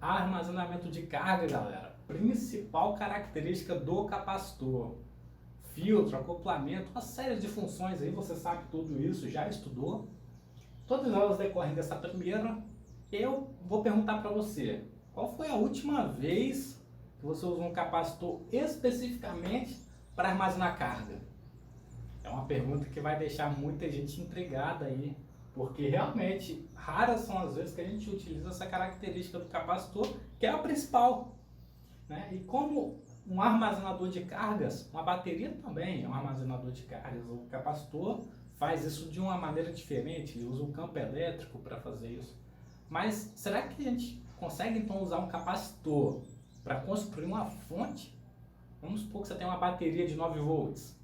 Armazenamento de carga, galera. Principal característica do capacitor. Filtro, acoplamento, uma série de funções aí, você sabe tudo isso, já estudou. Todas elas decorrem dessa primeira. Eu vou perguntar para você, qual foi a última vez que você usou um capacitor especificamente para armazenar carga? É uma pergunta que vai deixar muita gente intrigada aí, porque realmente raras são as vezes que a gente utiliza essa característica do capacitor, que é a principal, né? E como um armazenador de cargas, uma bateria também é um armazenador de cargas, o capacitor faz isso de uma maneira diferente, ele usa um campo elétrico para fazer isso. Mas será que a gente consegue então usar um capacitor para construir uma fonte? Vamos supor que você tem uma bateria de 9 volts.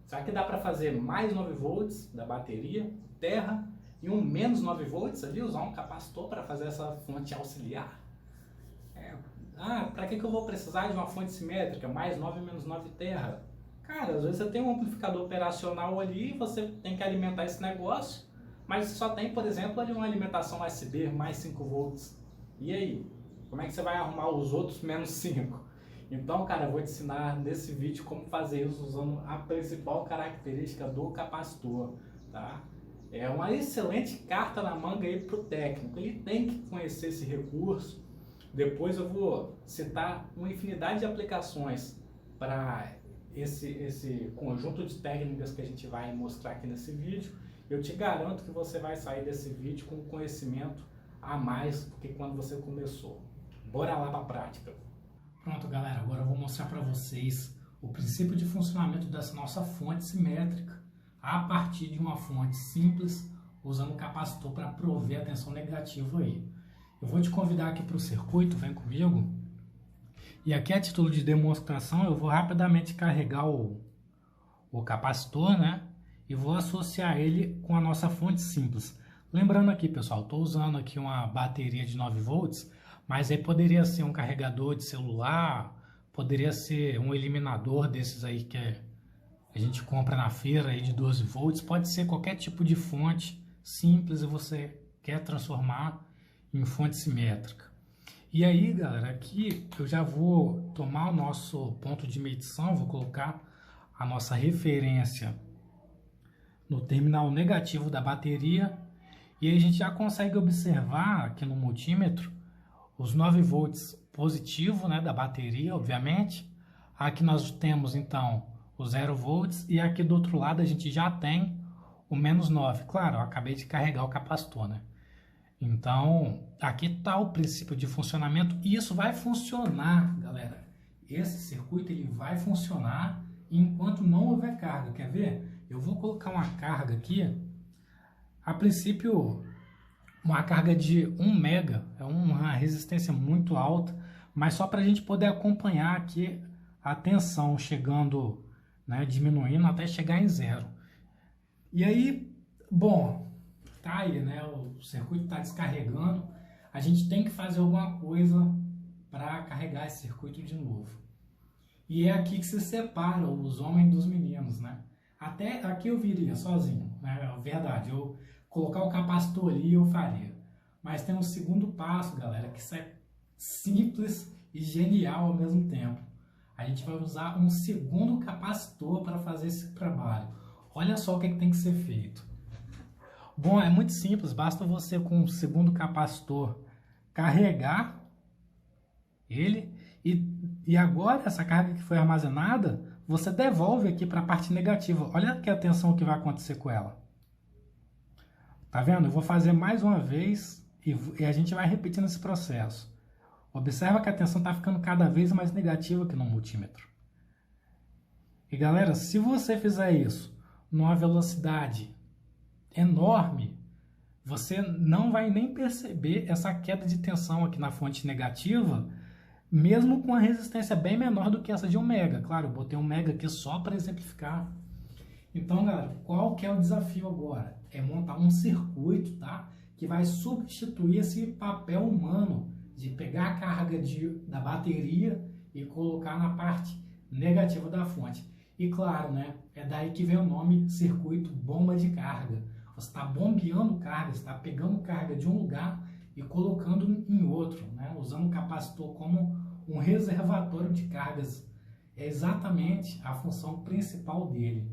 Será que dá para fazer mais 9 volts da bateria, terra, e um menos 9 volts ali, usar um capacitor para fazer essa fonte auxiliar? Para que eu vou precisar de uma fonte simétrica, mais 9 menos 9 terra? Cara, às vezes você tem um amplificador operacional ali, você tem que alimentar esse negócio, mas você só tem, por exemplo, ali uma alimentação USB mais 5 volts. E aí? Como é que você vai arrumar os outros menos 5? Então, cara, eu vou te ensinar nesse vídeo como fazer isso usando a principal característica do capacitor, tá? É uma excelente carta na manga aí para o técnico, ele tem que conhecer esse recurso. Depois eu vou citar uma infinidade de aplicações para esse conjunto de técnicas que a gente vai mostrar aqui nesse vídeo. Eu te garanto que você vai sair desse vídeo com conhecimento a mais do que quando você começou. Bora lá para a prática. Pronto, galera, agora eu vou mostrar para vocês o princípio de funcionamento dessa nossa fonte simétrica a partir de uma fonte simples, usando o capacitor para prover a tensão negativa aí. Eu vou te convidar aqui para o circuito, vem comigo. E aqui a título de demonstração eu vou rapidamente carregar o capacitor, né? E vou associar ele com a nossa fonte simples. Lembrando aqui, pessoal, estou usando aqui uma bateria de 9 volts, mas aí poderia ser um carregador de celular, poderia ser um eliminador desses aí que a gente compra na feira aí de 12 volts, pode ser qualquer tipo de fonte simples e você quer transformar em fonte simétrica. E aí, galera, aqui eu já vou tomar o nosso ponto de medição, vou colocar a nossa referência no terminal negativo da bateria e aí a gente já consegue observar aqui no multímetro os 9 volts positivo, né, da bateria, obviamente. Aqui nós temos então o 0 volts e aqui do outro lado a gente já tem o menos 9. Claro, eu acabei de carregar o capacitor, né? Então, aqui está o princípio de funcionamento e isso vai funcionar, galera. Esse circuito ele vai funcionar enquanto não houver carga. Quer ver? Eu vou colocar uma carga aqui. A princípio, uma carga de 1 mega, é uma resistência muito alta, mas só para a gente poder acompanhar aqui a tensão chegando, né, diminuindo até chegar em 0. E aí, bom, tá aí, né, o circuito está descarregando, a gente tem que fazer alguma coisa para carregar esse circuito de novo. E é aqui que se separam os homens dos meninos, né? Até aqui eu viria sozinho, né? É verdade, eu colocar o capacitor ali eu faria. Mas tem um segundo passo, galera, que isso é simples e genial ao mesmo tempo. A gente vai usar um segundo capacitor para fazer esse trabalho. Olha só o que tem que ser feito. Bom, é muito simples, basta você com o segundo capacitor carregar ele e agora essa carga que foi armazenada, você devolve aqui para a parte negativa. Olha aqui a tensão que vai acontecer com ela. Tá vendo? Eu vou fazer mais uma vez e a gente vai repetindo esse processo. Observa que a tensão está ficando cada vez mais negativa aqui no multímetro. E galera, se você fizer isso numa velocidade enorme, você não vai nem perceber essa queda de tensão aqui na fonte negativa, mesmo com a resistência bem menor do que essa de 1 mega. Claro, eu botei 1 mega aqui só para exemplificar. Então, galera, qual que é o desafio agora? É montar um circuito, tá? Que vai substituir esse papel humano de pegar a carga da bateria e colocar na parte negativa da fonte. E claro, né? É daí que vem o nome circuito bomba de carga. Você está bombeando carga, você está pegando carga de um lugar e colocando em outro, né? Usando capacitor como um reservatório de cargas. É exatamente a função principal dele.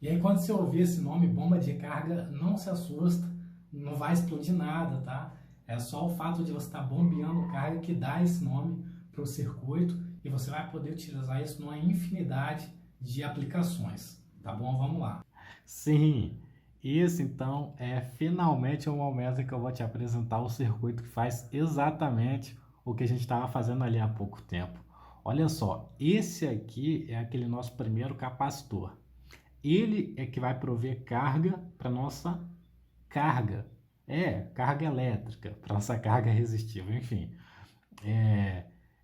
E aí quando você ouvir esse nome, bomba de carga, não se assusta, não vai explodir nada, tá? É só o fato de você estar bombeando carga que dá esse nome para o circuito e você vai poder utilizar isso numa infinidade de aplicações, tá bom? Vamos lá. Sim, esse então é finalmente o momento em que eu vou te apresentar o circuito que faz exatamente o que a gente estava fazendo ali há pouco tempo. Olha só, esse aqui é aquele nosso primeiro capacitor. Ele é que vai prover carga para nossa carga. Carga elétrica, para nossa carga resistiva, enfim.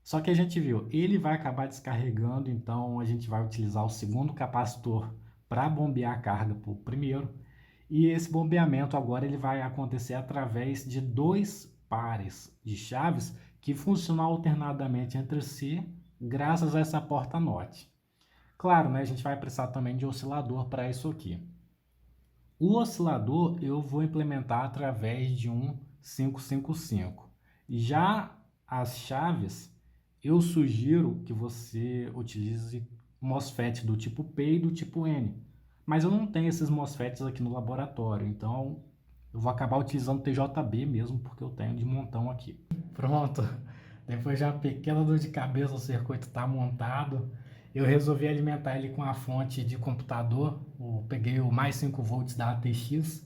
Só que a gente viu, ele vai acabar descarregando, então a gente vai utilizar o segundo capacitor para bombear a carga para o primeiro. E esse bombeamento agora ele vai acontecer através de dois pares de chaves que funcionam alternadamente entre si, graças a essa porta NOT. Claro, né, a gente vai precisar também de oscilador para isso aqui. O oscilador eu vou implementar através de um 555. Já as chaves, eu sugiro que você utilize MOSFET do tipo P e do tipo N. Mas eu não tenho esses MOSFETs aqui no laboratório, então eu vou acabar utilizando TJB mesmo, porque eu tenho de montão aqui. Pronto, depois de uma pequena dor de cabeça, o circuito está montado. Eu resolvi alimentar ele com a fonte de computador, eu peguei o mais 5 volts da ATX.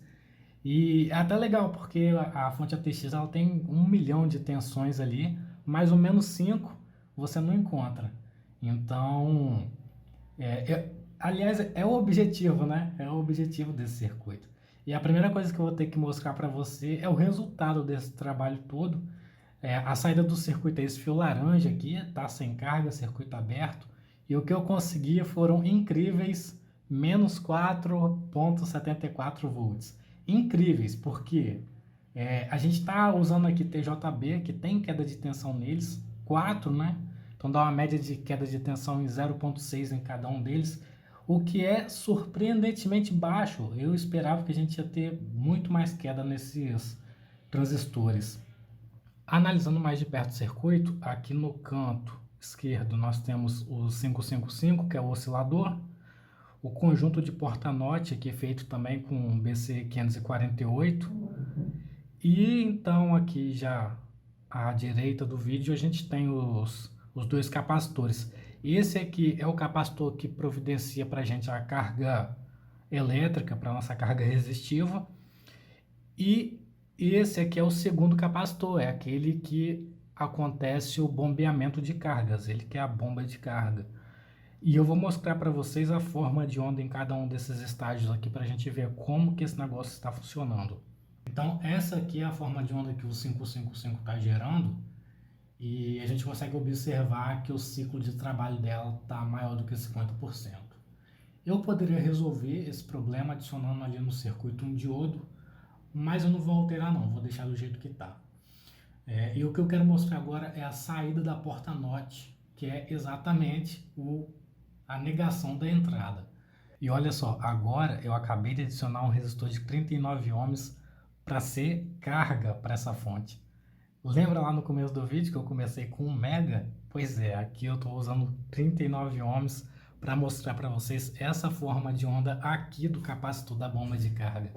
E é até legal, porque a fonte ATX ela tem 1 milhão de tensões ali, mais ou menos 5 você não encontra. Então, aliás, é o objetivo, né? É o objetivo desse circuito. E a primeira coisa que eu vou ter que mostrar para você é o resultado desse trabalho todo. A saída do circuito é esse fio laranja aqui, tá sem carga, circuito aberto. E o que eu consegui foram incríveis menos 4,74 volts. Incríveis, porque a gente está usando aqui TJB, que tem queda de tensão neles, 4, né? Então dá uma média de queda de tensão em 0,6 em cada um deles, o que é surpreendentemente baixo. Eu esperava que a gente ia ter muito mais queda nesses transistores. Analisando mais de perto o circuito, aqui no canto esquerdo nós temos o 555, que é o oscilador, o conjunto de porta-NOT, que é feito também com BC548, e então aqui já à direita do vídeo a gente tem os dois capacitores. Esse aqui é o capacitor que providencia para a gente a carga elétrica, para nossa carga resistiva, e esse aqui é o segundo capacitor, é aquele que acontece o bombeamento de cargas, ele que é a bomba de carga. E eu vou mostrar para vocês a forma de onda em cada um desses estágios aqui para a gente ver como que esse negócio está funcionando. Então essa aqui é a forma de onda que o 555 está gerando e a gente consegue observar que o ciclo de trabalho dela está maior do que 50%. Eu poderia resolver esse problema adicionando ali no circuito um diodo, mas eu não vou alterar não, vou deixar do jeito que está. E o que eu quero mostrar agora é a saída da porta NOT, que é exatamente a negação da entrada. E olha só, agora eu acabei de adicionar um resistor de 39 ohms para ser carga para essa fonte. Lembra lá no começo do vídeo que eu comecei com 1 mega? Pois é, aqui eu estou usando 39 ohms para mostrar para vocês essa forma de onda aqui do capacitor da bomba de carga.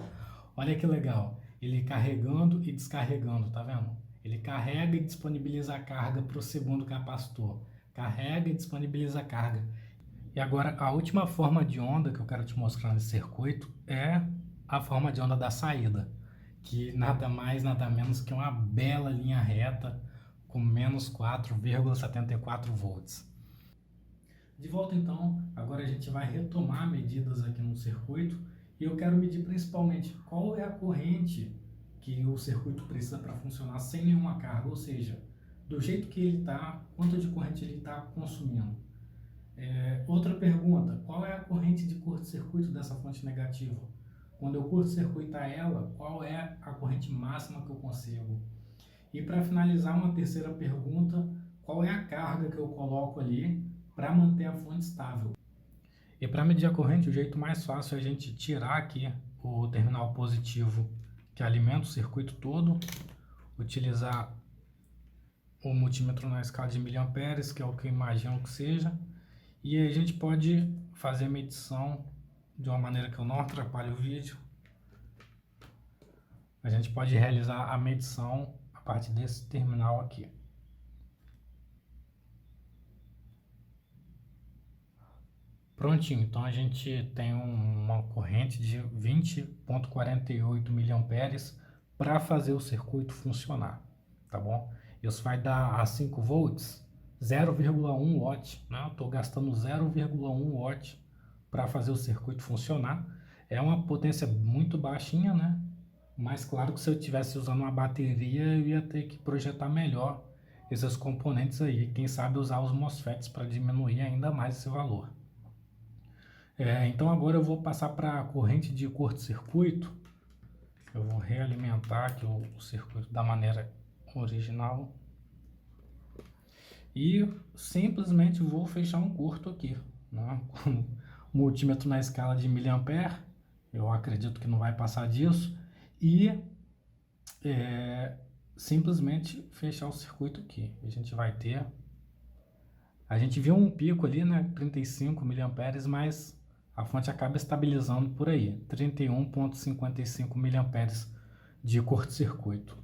Olha que legal, ele carregando e descarregando, tá vendo? Ele carrega e disponibiliza a carga para o segundo capacitor. Carrega e disponibiliza a carga. E agora a última forma de onda que eu quero te mostrar nesse circuito é a forma de onda da saída, que nada mais, nada menos que uma bela linha reta com menos 4,74 volts. De volta então, agora a gente vai retomar medidas aqui no circuito e eu quero medir principalmente qual é a corrente que o circuito precisa para funcionar sem nenhuma carga, ou seja, do jeito que ele está, quanto de corrente ele está consumindo. Outra pergunta, qual é a corrente de curto-circuito dessa fonte negativa? Quando eu curto-circuitar ela, qual é a corrente máxima que eu consigo? E para finalizar, uma terceira pergunta, qual é a carga que eu coloco ali para manter a fonte estável? E para medir a corrente, o jeito mais fácil é a gente tirar aqui o terminal positivo que alimenta o circuito todo, utilizar o multímetro na escala de miliamperes, que é o que eu imagino que seja, e aí a gente pode fazer a medição de uma maneira que eu não atrapalhe o vídeo. A gente pode realizar a medição a partir desse terminal aqui. Prontinho, então a gente tem uma corrente de 20,48 miliamperes para fazer o circuito funcionar, tá bom? Isso vai dar a 5 volts, 0,1 watt, né? Eu estou gastando 0,1 watt para fazer o circuito funcionar. É uma potência muito baixinha, né? Mas claro que se eu estivesse usando uma bateria, eu ia ter que projetar melhor esses componentes aí. Quem sabe usar os MOSFETs para diminuir ainda mais esse valor. Então agora eu vou passar para a corrente de curto-circuito. Eu vou realimentar aqui o circuito da maneira original. E simplesmente vou fechar um curto aqui, né? Com o multímetro na escala de miliampere. Eu acredito que não vai passar disso. E simplesmente fechar o circuito aqui. A gente vai ter... A gente viu um pico ali, né? 35 miliamperes, mas a fonte acaba estabilizando por aí, 31,55 miliamperes de curto-circuito.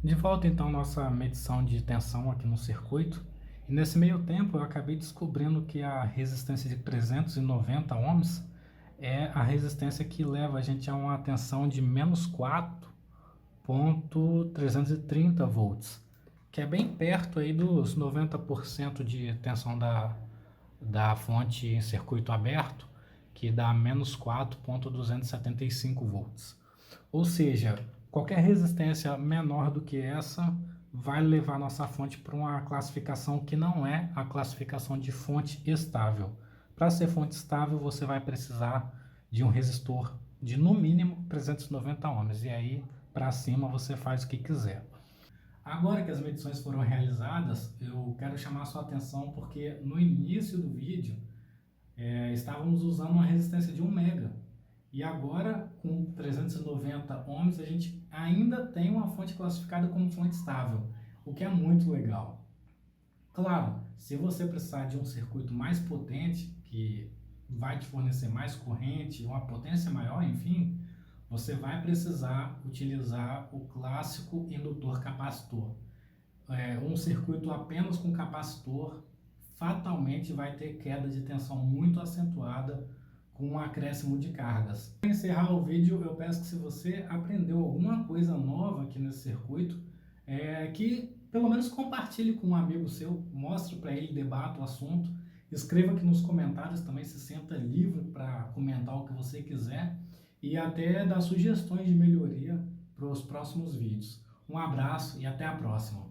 De volta então à nossa medição de tensão aqui no circuito. E nesse meio tempo eu acabei descobrindo que a resistência de 390 ohms é a resistência que leva a gente a uma tensão de menos 4,330 volts, que é bem perto aí dos 90% de tensão da fonte em circuito aberto, que dá menos 4,275 volts. Ou seja, qualquer resistência menor do que essa vai levar nossa fonte para uma classificação que não é a classificação de fonte estável. Para ser fonte estável, você vai precisar de um resistor de no mínimo 390 ohms, e aí para cima você faz o que quiser. Agora que as medições foram realizadas, eu quero chamar a sua atenção porque no início do vídeo estávamos usando uma resistência de 1 mega. E agora, com 390 ohms, a gente ainda tem uma fonte classificada como fonte estável, o que é muito legal. Claro, se você precisar de um circuito mais potente, que vai te fornecer mais corrente, uma potência maior, enfim, você vai precisar utilizar o clássico indutor capacitor. Um circuito apenas com capacitor fatalmente vai ter queda de tensão muito acentuada com um acréscimo de cargas. Para encerrar o vídeo, eu peço que, se você aprendeu alguma coisa nova aqui nesse circuito, que pelo menos compartilhe com um amigo seu, mostre para ele, debata o assunto, escreva aqui nos comentários também, se sinta livre para comentar o que você quiser e até dar sugestões de melhoria para os próximos vídeos. Um abraço e até a próxima!